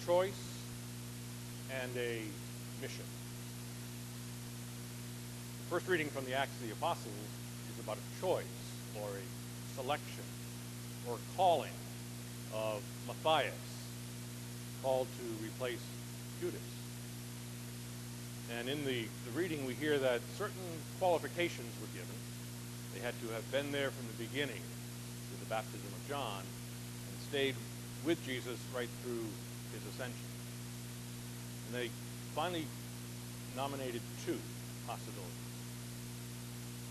choice and a mission. The first reading from the Acts of the Apostles is about a choice or a selection or calling of Matthias, called to replace Judas. And in the reading we hear that certain qualifications were given. They had to have been there from the beginning with the baptism of John and stayed with Jesus right through his ascension. And they finally nominated two possibilities.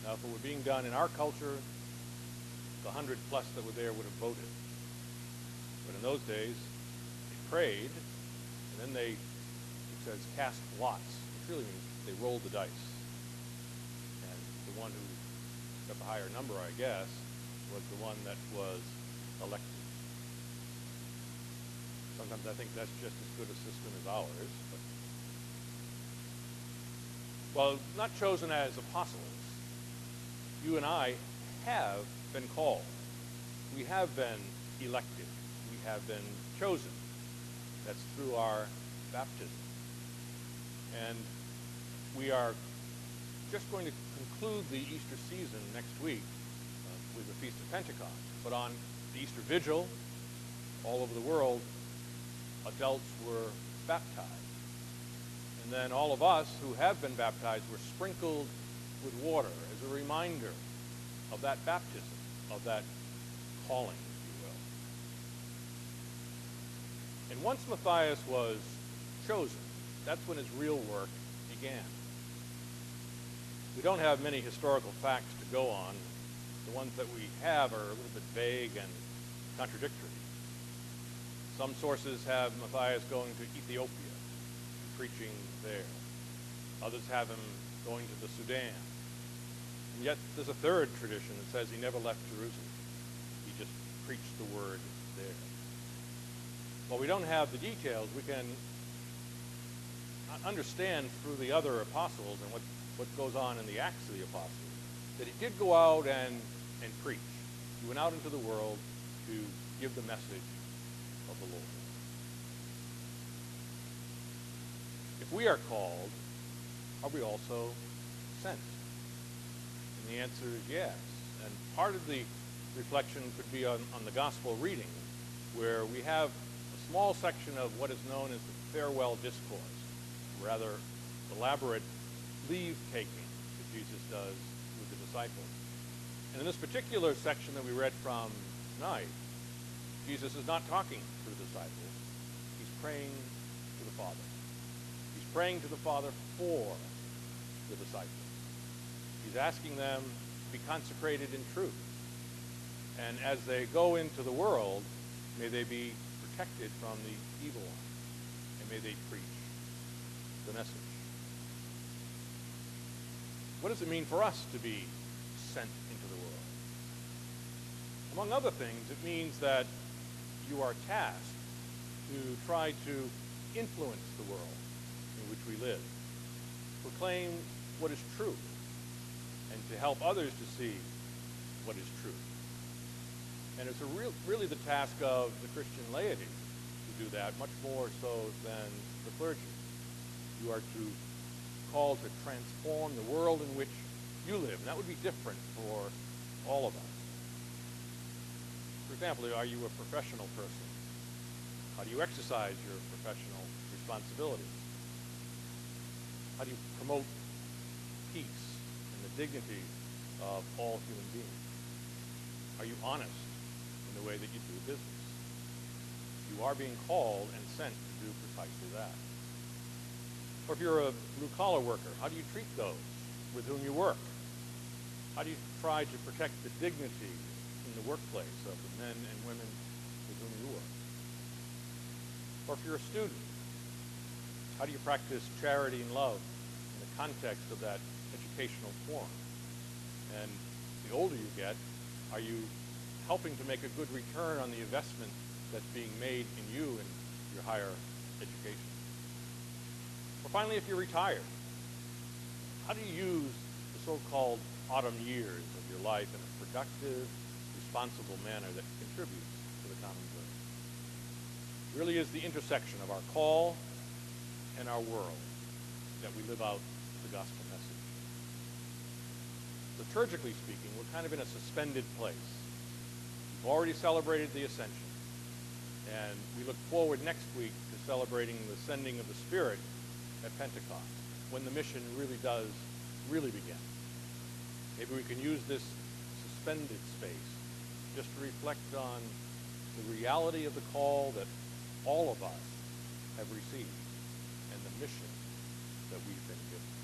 Now, if it were being done in our culture, the 100 plus that were there would have voted. But in those days, they prayed, and then it says, cast lots, which really means they rolled the dice. And the one who got the higher number, I guess, was the one that was elected. Sometimes I think that's just as good a system as ours. But, well, not chosen as apostles, you and I have been called. We have been elected. We have been chosen. That's through our baptism. And we are just going to conclude the Easter season next week with the Feast of Pentecost. But on the Easter Vigil, all over the world, adults were baptized. And then all of us who have been baptized were sprinkled with water as a reminder of that baptism, of that calling, if you will. And once Matthias was chosen, that's when his real work began. We don't have many historical facts to go on. The ones that we have are a little bit vague and contradictory. Some sources have Matthias going to Ethiopia and preaching there. Others have him going to the Sudan. And yet there's a third tradition that says he never left Jerusalem. He just preached the word there. While we don't have the details, we can understand through the other apostles and what goes on in the Acts of the Apostles, that he did go out and preach. He went out into the world to give the message of the Lord. If we are called, are we also sent? And the answer is yes. And part of the reflection could be on the gospel reading, where we have a small section of what is known as the farewell discourse, rather elaborate leave-taking that Jesus does with the disciples. And in this particular section that we read from tonight, Jesus is not talking to the disciples. He's praying to the Father. He's praying to the Father for the disciples. He's asking them to be consecrated in truth. And as they go into the world, may they be protected from the evil one. And may they preach the message. What does it mean for us to be sent into the world? Among other things, it means that you are tasked to try to influence the world in which we live, proclaim what is true, and to help others to see what is true. And it's really the task of the Christian laity to do that, much more so than the clergy. You are called to transform the world in which you live, and that would be different for all of us. For example, are you a professional person? How do you exercise your professional responsibilities? How do you promote peace and the dignity of all human beings? Are you honest in the way that you do business? You are being called and sent to do precisely that. Or if you're a blue-collar worker, how do you treat those with whom you work? How do you try to protect the dignity in the workplace of the men and women with whom you work? Or if you're a student, how do you practice charity and love in the context of that educational forum? And the older you get, are you helping to make a good return on the investment that's being made in you and your higher education? Or finally, if you're retired, how do you use the so-called autumn years of your life in a productive, responsible manner that contributes to the common good? really is the intersection of our call and our world that we live out the gospel message. Liturgically speaking, we're kind of in a suspended place. We've already celebrated the ascension, and we look forward next week to celebrating the sending of the Spirit at Pentecost, when the mission really does begin. Maybe we can use this suspended space just to reflect on the reality of the call that all of us have received and the mission that we've been given.